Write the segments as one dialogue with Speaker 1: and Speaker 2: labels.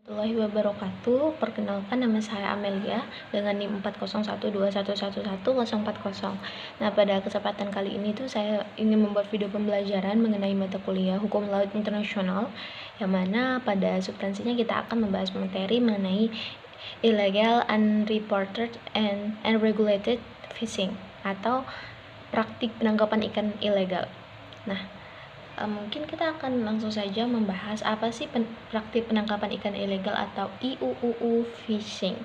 Speaker 1: Warahmatullahi wabarakatuh. Perkenalkan, nama saya Amelia dengan NIM 40121111040. Nah, pada kesempatan kali ini tuh saya ingin membuat video pembelajaran mengenai mata kuliah Hukum Laut Internasional, yang mana pada substansinya kita akan membahas materi mengenai illegal, unreported, and unregulated fishing atau praktik penangkapan ikan ilegal. Nah, mungkin kita akan langsung saja membahas apa sih praktik penangkapan ikan ilegal atau IUUU fishing.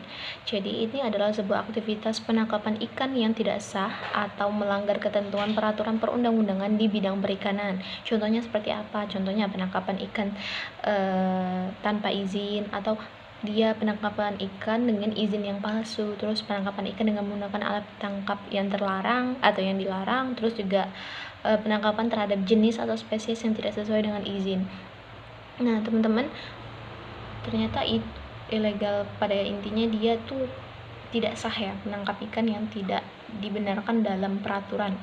Speaker 1: Jadi ini adalah sebuah aktivitas penangkapan ikan yang tidak sah atau melanggar ketentuan peraturan perundang-undangan di bidang perikanan. Contohnya seperti apa? Contohnya penangkapan ikan tanpa izin, atau dia penangkapan ikan dengan izin yang palsu, terus penangkapan ikan dengan menggunakan alat tangkap yang terlarang atau yang dilarang, terus juga penangkapan terhadap jenis atau spesies yang tidak sesuai dengan izin. Nah, teman-teman, ternyata ilegal pada intinya dia tuh tidak sah ya, menangkap ikan yang tidak dibenarkan dalam peraturan.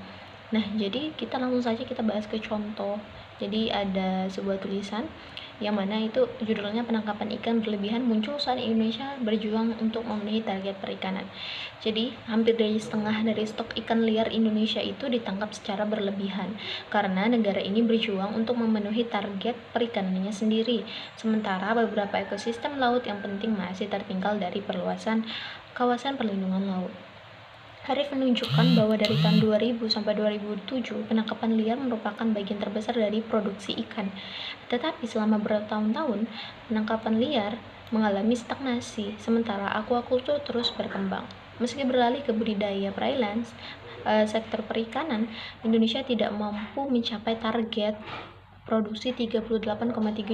Speaker 1: Nah, jadi kita langsung saja kita bahas ke contoh. Jadi ada sebuah tulisan yang mana itu judulnya penangkapan ikan berlebihan muncul saat Indonesia berjuang untuk memenuhi target perikanan. Jadi hampir dari setengah dari stok ikan liar Indonesia itu ditangkap secara berlebihan karena negara ini berjuang untuk memenuhi target perikanannya sendiri. Sementara beberapa ekosistem laut yang penting masih tertinggal dari perluasan kawasan perlindungan laut. Harif menunjukkan bahwa dari tahun 2000 sampai 2007, penangkapan liar merupakan bagian terbesar dari produksi ikan. Tetapi selama bertahun-tahun, penangkapan liar mengalami stagnasi, sementara aquaculture terus berkembang. Meski beralih ke budidaya perairan, sektor perikanan Indonesia tidak mampu mencapai target produksi 38,3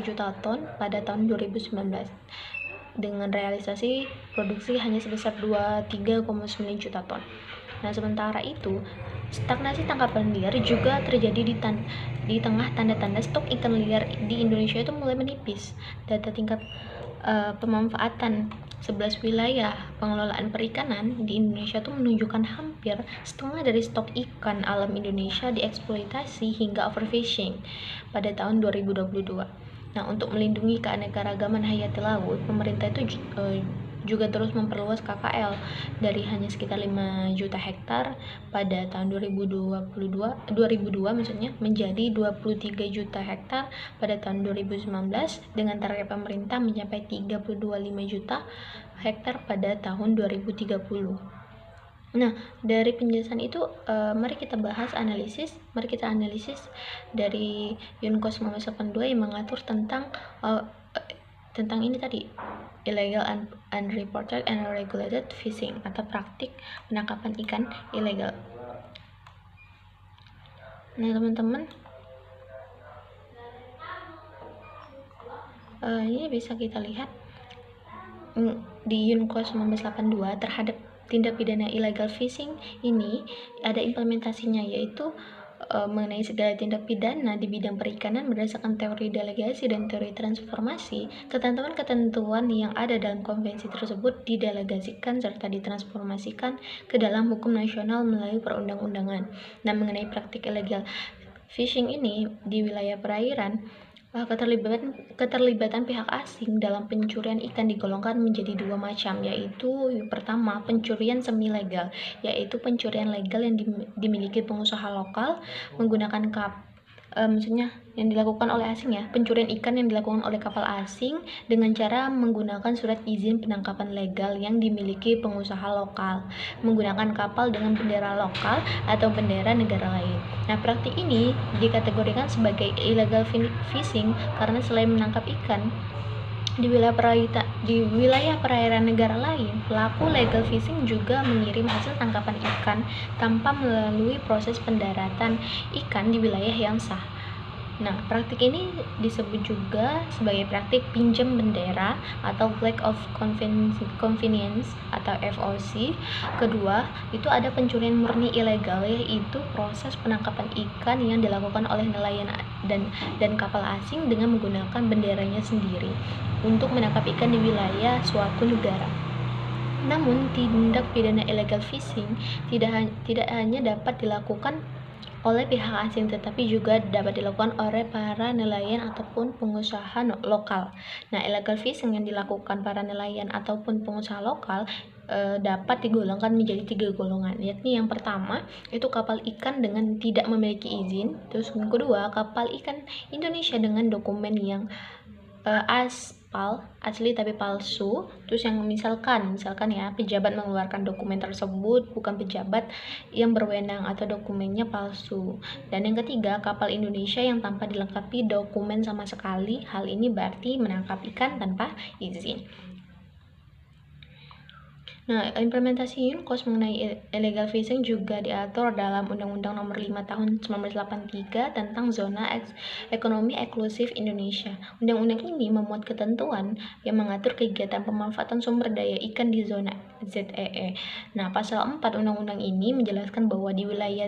Speaker 1: juta ton pada tahun 2019. Dengan realisasi produksi hanya sebesar 23,9 juta ton. Nah, sementara itu, stagnasi tangkapan liar juga terjadi di tengah tanda-tanda stok ikan liar di Indonesia itu mulai menipis. Data tingkat pemanfaatan 11 wilayah pengelolaan perikanan di Indonesia itu menunjukkan hampir setengah dari stok ikan alam Indonesia dieksploitasi hingga overfishing pada tahun 2022. Nah, untuk melindungi keanekaragaman hayati laut, pemerintah itu juga terus memperluas KKL dari hanya sekitar 5 juta hektar pada tahun 2002 maksudnya menjadi 23 juta hektar pada tahun 2019 dengan target pemerintah mencapai 32,5 juta hektar pada tahun 2030. Nah, dari penjelasan itu mari kita analisis dari Unclos 1982 yang mengatur tentang ini tadi, illegal, unreported, and unregulated fishing atau praktik penangkapan ikan ilegal. Nah, teman-teman, ini bisa kita lihat di Unclos 1982 terhadap tindak pidana illegal fishing ini ada implementasinya, yaitu mengenai segala tindak pidana di bidang perikanan berdasarkan teori delegasi dan teori transformasi. Ketentuan-ketentuan yang ada dalam konvensi tersebut didelegasikan serta ditransformasikan ke dalam hukum nasional melalui perundang-undangan. Nah, mengenai praktik illegal fishing ini di wilayah perairan, keterlibatan pihak asing dalam pencurian ikan digolongkan menjadi dua macam, yaitu pertama, pencurian semi legal, yaitu pencurian legal yang dimiliki pengusaha lokal menggunakan maksudnya yang dilakukan oleh asing ya, pencurian ikan yang dilakukan oleh kapal asing dengan cara menggunakan surat izin penangkapan legal yang dimiliki pengusaha lokal, menggunakan kapal dengan bendera lokal atau bendera negara lain. Nah, praktik ini dikategorikan sebagai illegal fishing karena selain menangkap ikan di wilayah perairan negara lain, pelaku legal fishing juga mengirim hasil tangkapan ikan tanpa melalui proses pendaratan ikan di wilayah yang sah. Nah, praktik ini disebut juga sebagai praktik pinjam bendera atau flag of convenience atau FOC. Kedua, itu ada pencurian murni ilegal, yaitu proses penangkapan ikan yang dilakukan oleh nelayan dan kapal asing dengan menggunakan benderanya sendiri untuk menangkap ikan di wilayah suatu negara. Namun, tindak pidana illegal fishing tidak hanya dapat dilakukan oleh pihak asing, tetapi juga dapat dilakukan oleh para nelayan ataupun pengusaha lokal. Nah, illegal fishing yang dilakukan para nelayan ataupun pengusaha lokal dapat digolongkan menjadi 3 golongan, yakni yang pertama itu kapal ikan dengan tidak memiliki izin, terus yang kedua kapal ikan Indonesia dengan dokumen yang asli tapi palsu, terus yang misalkan ya pejabat mengeluarkan dokumen tersebut bukan pejabat yang berwenang atau dokumennya palsu. Dan yang ketiga kapal Indonesia yang tanpa dilengkapi dokumen sama sekali, hal ini berarti menangkap ikan tanpa izin. Nah, implementasi UNCLOS mengenai illegal fishing juga diatur dalam Undang-Undang Nomor 5 Tahun 1983 tentang Zona Ekonomi Eksklusif Indonesia. Undang-undang ini memuat ketentuan yang mengatur kegiatan pemanfaatan sumber daya ikan di zona ZEE. Nah, pasal 4 undang-undang ini menjelaskan bahwa di wilayah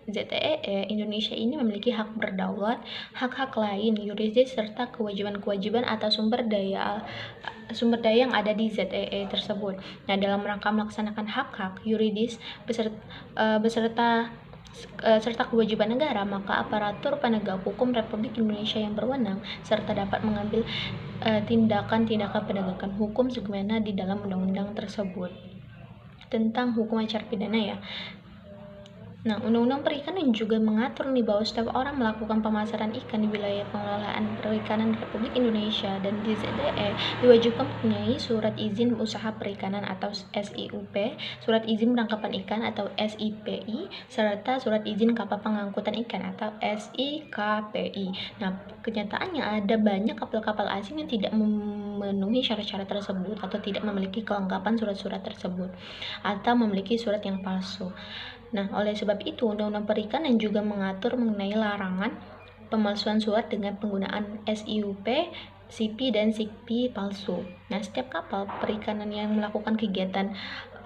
Speaker 1: ZEE Indonesia ini memiliki hak berdaulat, hak-hak lain, yurisdiksi serta kewajiban-kewajiban atas sumber daya yang ada di ZEE tersebut. Nah, dalam rangka melaksanakan hak-hak yuridis serta kewajiban negara, maka aparatur penegak hukum Republik Indonesia yang berwenang serta dapat mengambil tindakan-tindakan penegakan hukum sebagaimana di dalam undang-undang tersebut tentang hukum acara pidana ya. Nah, Undang-Undang Perikanan juga mengatur bahwa setiap orang melakukan pemasaran ikan di wilayah pengelolaan perikanan Republik Indonesia dan di ZEE diwajibkan mempunyai surat izin usaha perikanan atau SIUP, surat izin penangkapan ikan atau SIPI, serta surat izin kapal pengangkutan ikan atau SIKPI. Nah, kenyataannya ada banyak kapal-kapal asing yang tidak memenuhi syarat-syarat tersebut atau tidak memiliki kelengkapan surat-surat tersebut atau memiliki surat yang palsu. Nah, oleh sebab itu, Undang-Undang Perikanan juga mengatur mengenai larangan pemalsuan surat dengan penggunaan SIUP, SIPI, dan SIKPI palsu. Nah, setiap kapal perikanan yang melakukan kegiatan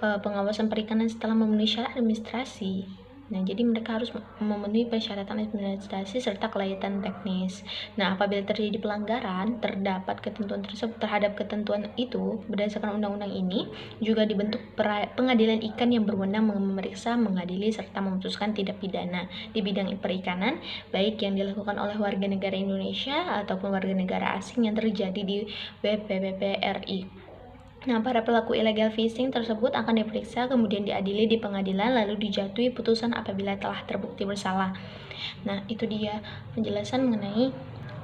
Speaker 1: pengawasan perikanan setelah memenuhi syarat administrasi, nah jadi mereka harus memenuhi persyaratan administrasi serta kelayakan teknis. Nah, apabila terjadi pelanggaran terdapat ketentuan tersebut terhadap ketentuan itu berdasarkan undang-undang ini, juga dibentuk pengadilan ikan yang berwenang memeriksa, mengadili serta memutuskan tindak pidana di bidang perikanan, baik yang dilakukan oleh warga negara Indonesia ataupun warga negara asing yang terjadi di WPPP RI. Nah, para pelaku illegal fishing tersebut akan diperiksa, kemudian diadili di pengadilan, lalu dijatuhi putusan apabila telah terbukti bersalah. Nah, itu dia penjelasan mengenai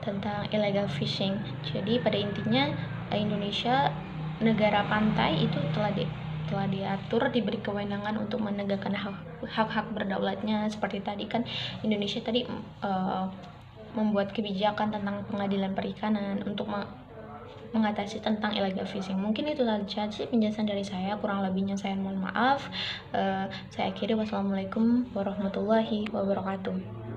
Speaker 1: tentang illegal fishing. Jadi, pada intinya Indonesia negara pantai itu telah diatur, diberi kewenangan untuk menegakkan hak-hak berdaulatnya. Seperti tadi kan Indonesia tadi membuat kebijakan tentang pengadilan perikanan untuk mengatasi tentang illegal fishing. Mungkin itu saja sih penjelasan dari saya, kurang lebihnya saya mohon maaf. Saya akhiri, wassalamualaikum warahmatullahi wabarakatuh.